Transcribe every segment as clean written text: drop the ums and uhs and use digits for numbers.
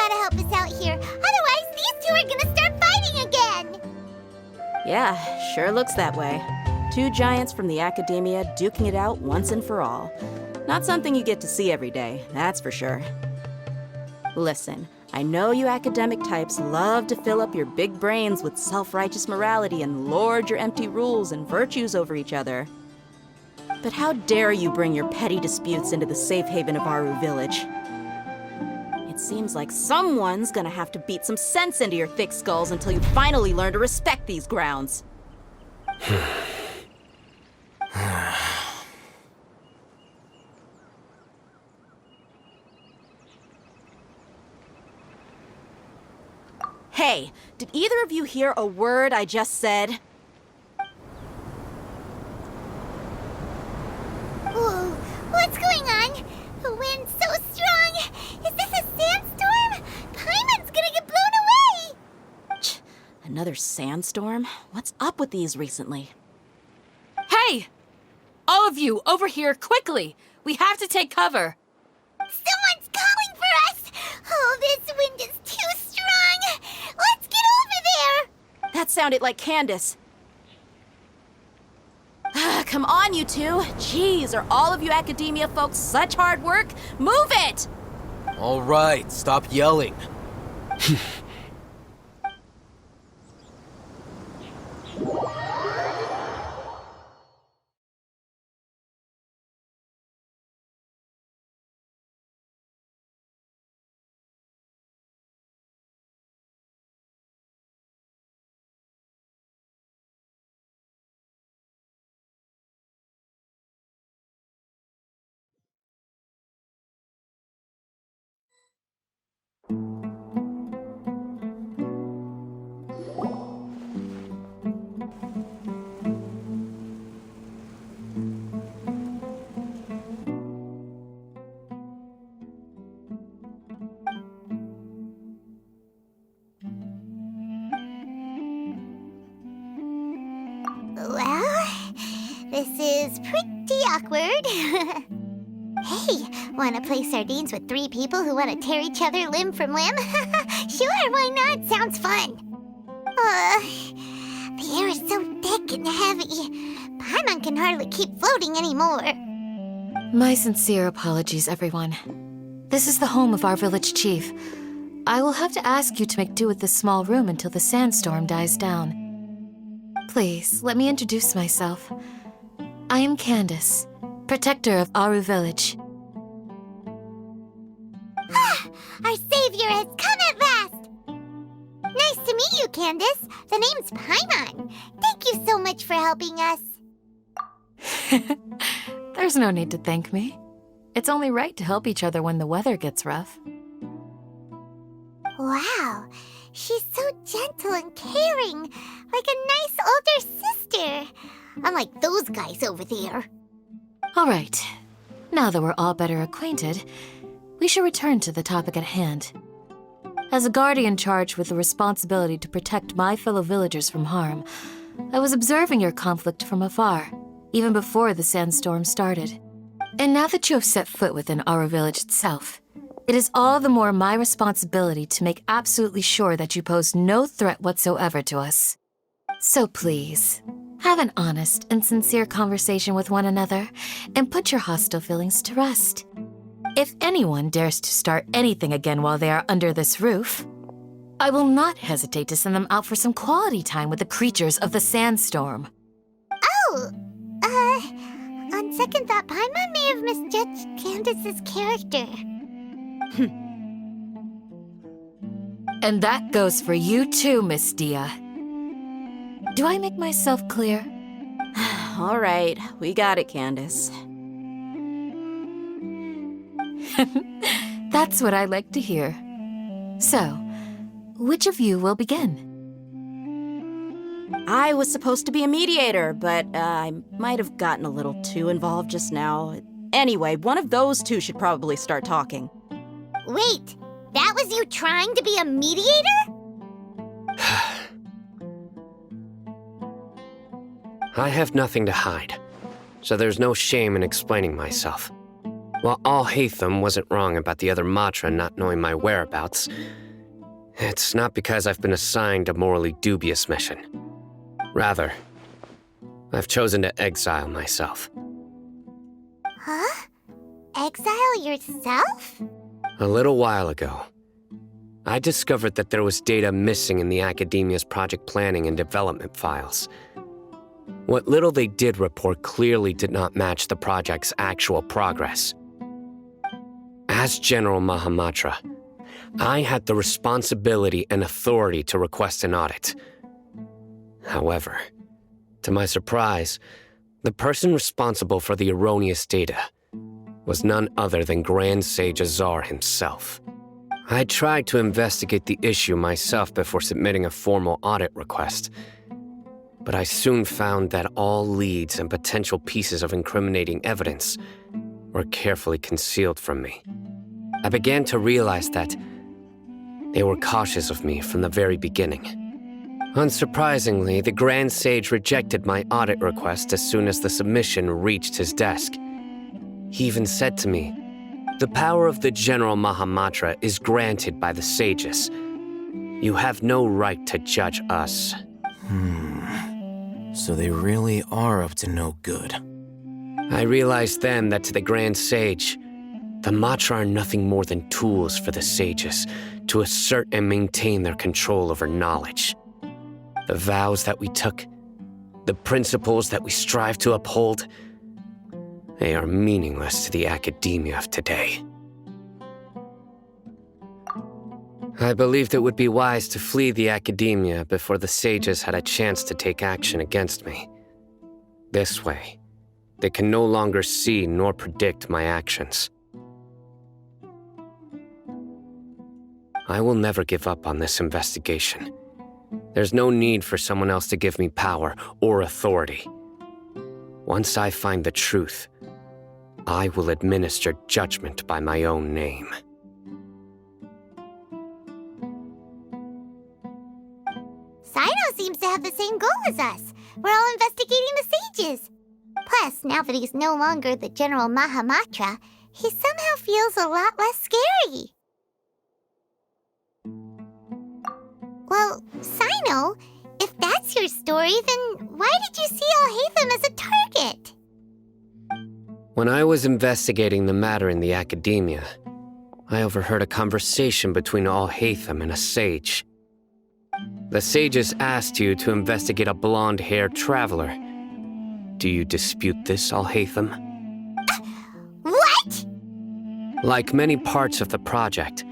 gotta help us out here. Otherwise, these two are gonna start fighting again. Yeah, sure looks that way. Two giants from the academia duking it out once and for all. Not something you get to see every day, that's for sure. Listen, I know you academic types love to fill up your big brains with self-righteous morality and lord your empty rules and virtues over each other. But how dare you bring your petty disputes into the safe haven of Aaru Village? It seems like someone's gonna have to beat some sense into your thick skulls until you finally learn to respect these grounds. Hey, did either of you hear a word I just said? Whoa, what's going on? The wind's so strong. Is this a sandstorm? Paimon's gonna get blown away. Another sandstorm? What's up with these recently? Hey! All of you, over here, quickly! We have to take cover! Someone's calling for us! Oh, this wind is too strong! Let's get over there! That sounded like Candace. Come on, you two. Jeez, are all of you academia folks such hard work? Move it! All right, stop yelling. Well, this is pretty awkward. Hey, wanna play sardines with three people who wanna tear each other limb from limb? Sure, why not? Sounds fun. The air is so thick and heavy. Paimon can hardly keep floating anymore. My sincere apologies, everyone. This is the home of our village chief. I will have to ask you to make do with this small room until the sandstorm dies down. Please, let me introduce myself. I am Candace, protector of Aaru Village. Our savior has come at last! Nice to meet you, Candace. The name's Paimon. Thank you so much for helping us. There's no need to thank me. It's only right to help each other when the weather gets rough. Wow, she's so gentle and caring, like a nice older sister. Unlike those guys over there. All right. Now that we're all better acquainted, we should return to the topic at hand. As a guardian charged with the responsibility to protect my fellow villagers from harm, I was observing your conflict from afar, even before the sandstorm started. And now that you have set foot within Aaru Village itself, it is all the more my responsibility to make absolutely sure that you pose no threat whatsoever to us. So please, have an honest and sincere conversation with one another and put your hostile feelings to rest. If anyone dares to start anything again while they are under this roof, I will not hesitate to send them out for some quality time with the creatures of the sandstorm. Oh, on second thought, Paimon may have misjudged Candace's character. And that goes for you too, Miss Dia. Do I make myself clear? All right, we got it, Candace. That's what I like to hear. So, which of you will begin? I was supposed to be a mediator, but I might have gotten a little too involved just now. Anyway, one of those two should probably start talking. Wait, that was you trying to be a mediator? I have nothing to hide, so there's no shame in explaining myself. While Al-Haytham wasn't wrong about the other Matra not knowing my whereabouts, it's not because I've been assigned a morally dubious mission. Rather, I've chosen to exile myself. Huh? Exile yourself? A little while ago, I discovered that there was data missing in the Academia's project planning and development files. What little they did report clearly did not match the project's actual progress. As General Mahamatra, I had the responsibility and authority to request an audit. However, to my surprise, the person responsible for the erroneous data was none other than Grand Sage Azar himself. I tried to investigate the issue myself before submitting a formal audit request, but I soon found that all leads and potential pieces of incriminating evidence were carefully concealed from me. I began to realize that they were cautious of me from the very beginning. Unsurprisingly, the Grand Sage rejected my audit request as soon as the submission reached his desk. He even said to me, "The power of the General Mahamatra is granted by the sages. You have no right to judge us." So they really are up to no good. I realized then that to the Grand Sage, the Matra are nothing more than tools for the sages to assert and maintain their control over knowledge. The vows that we took, the principles that we strive to uphold, they are meaningless to the academia of today. I believed it would be wise to flee the academia before the sages had a chance to take action against me. This way, they can no longer see nor predict my actions. I will never give up on this investigation. There's no need for someone else to give me power or authority. Once I find the truth, I will administer judgment by my own name. Sino seems to have the same goal as us. We're all investigating the sages. Plus, now that he's no longer the General Mahamatra, he somehow feels a lot less scary. Well, Sino, if that's your story, then why did you see Al-Haytham as a target? When I was investigating the matter in the academia, I overheard a conversation between Al-Haytham and a sage. The sages asked you to investigate a blonde-haired traveler. Do you dispute this, Al-Haytham? What? Like many parts of the project,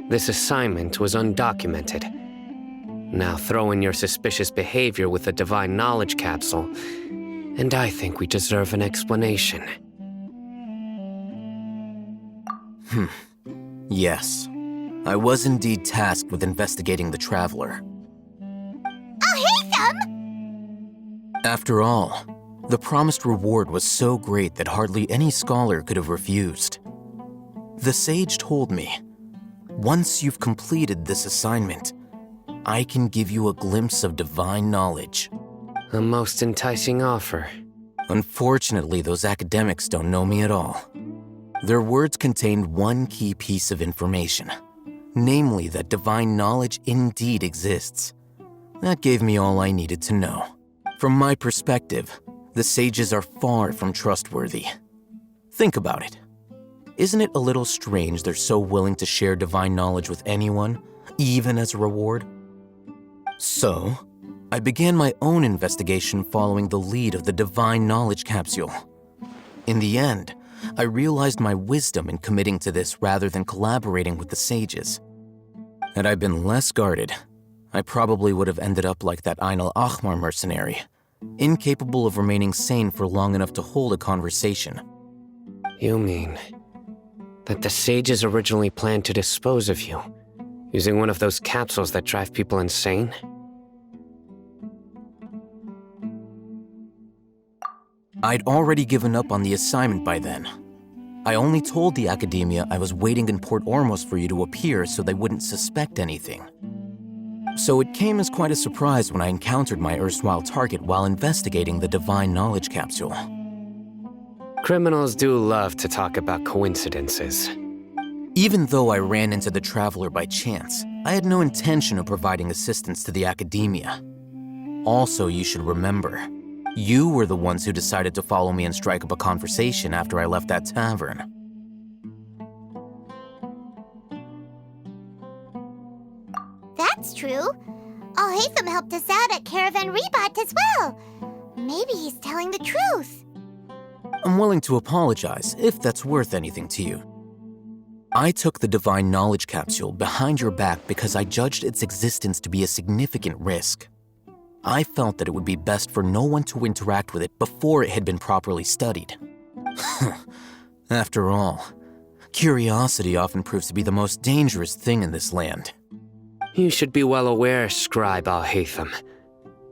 this assignment was undocumented. Now throw in your suspicious behavior with the Divine Knowledge Capsule, and I think we deserve an explanation. Yes. I was indeed tasked with investigating the Traveler. Al-Haytham? After all, the promised reward was so great that hardly any scholar could have refused. The sage told me, once you've completed this assignment, I can give you a glimpse of divine knowledge. A most enticing offer. Unfortunately, those academics don't know me at all. Their words contained one key piece of information, namely that divine knowledge indeed exists. That gave me all I needed to know. From my perspective, the sages are far from trustworthy. Think about it. Isn't it a little strange they're so willing to share divine knowledge with anyone, even as a reward? So, I began my own investigation following the lead of the Divine Knowledge Capsule. In the end, I realized my wisdom in committing to this rather than collaborating with the sages. Had I been less guarded, I probably would have ended up like that Ain al-Ahmar mercenary, incapable of remaining sane for long enough to hold a conversation. You mean that the sages originally planned to dispose of you, using one of those capsules that drive people insane? I'd already given up on the assignment by then. I only told the academia I was waiting in Port Ormos for you to appear so they wouldn't suspect anything. So it came as quite a surprise when I encountered my erstwhile target while investigating the Divine Knowledge Capsule. Criminals do love to talk about coincidences. Even though I ran into the Traveler by chance, I had no intention of providing assistance to the Academia. Also, you should remember, you were the ones who decided to follow me and strike up a conversation after I left that tavern. That's true. Al-Haytham helped us out at Caravan Rebot as well. Maybe he's telling the truth. I'm willing to apologize if that's worth anything to you. I took the Divine Knowledge Capsule behind your back because I judged its existence to be a significant risk. I felt that it would be best for no one to interact with it before it had been properly studied. After all, curiosity often proves to be the most dangerous thing in this land. You should be well aware, Scribe Al-Haytham,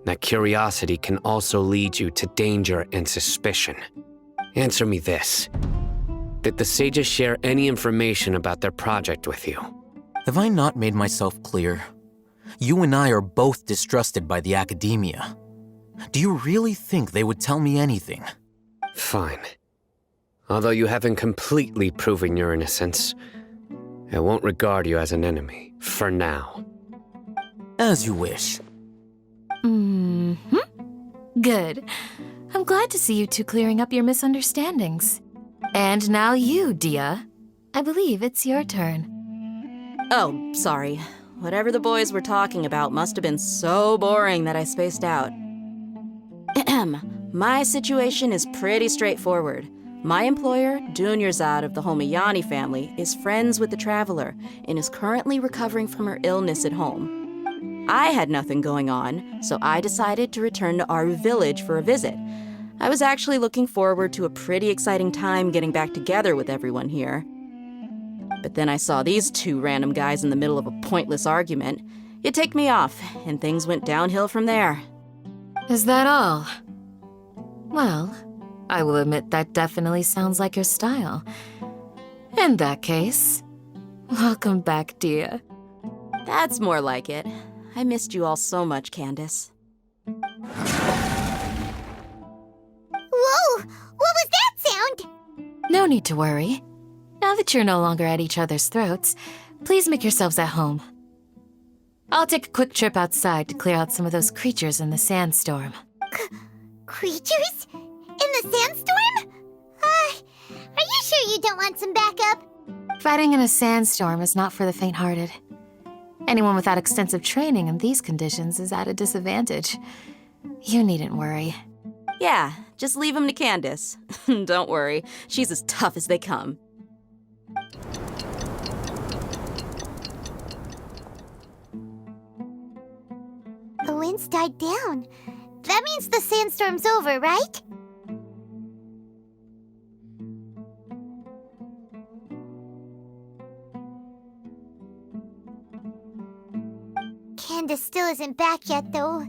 that curiosity can also lead you to danger and suspicion. Answer me this. Did the sages share any information about their project with you? Have I not made myself clear? You and I are both distrusted by the Academia. Do you really think they would tell me anything? Fine. Although you haven't completely proven your innocence, I won't regard you as an enemy, for now. As you wish. Good. I'm glad to see you two clearing up your misunderstandings. And now you, Dia. I believe it's your turn. Oh, sorry. Whatever the boys were talking about must have been so boring that I spaced out. My situation is pretty straightforward. My employer, Dunyarzad of the Homayani family, is friends with the Traveler and is currently recovering from her illness at home. I had nothing going on, so I decided to return to Aaru village for a visit. I was actually looking forward to a pretty exciting time getting back together with everyone here. But then I saw these two random guys in the middle of a pointless argument. It ticked me off, and things went downhill from there. Is that all? Well, I will admit that definitely sounds like your style. In that case, welcome back, Dia. That's more like it. I missed you all so much, Candace. Whoa! What was that sound? No need to worry. Now that you're no longer at each other's throats, please make yourselves at home. I'll take a quick trip outside to clear out some of those creatures in the sandstorm. Creatures? In the sandstorm? Are you sure you don't want some backup? Fighting in a sandstorm is not for the faint-hearted. Anyone without extensive training in these conditions is at a disadvantage. You needn't worry. Yeah, just leave them to Candace. Don't worry, she's as tough as they come. The wind's died down. That means the sandstorm's over, right? Candace still isn't back yet, though.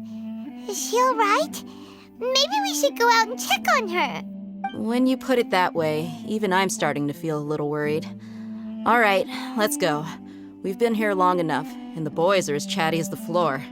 Is she alright? Maybe we should go out and check on her. When you put it that way, even I'm starting to feel a little worried. All right, let's go. We've been here long enough, and the boys are as chatty as the floor.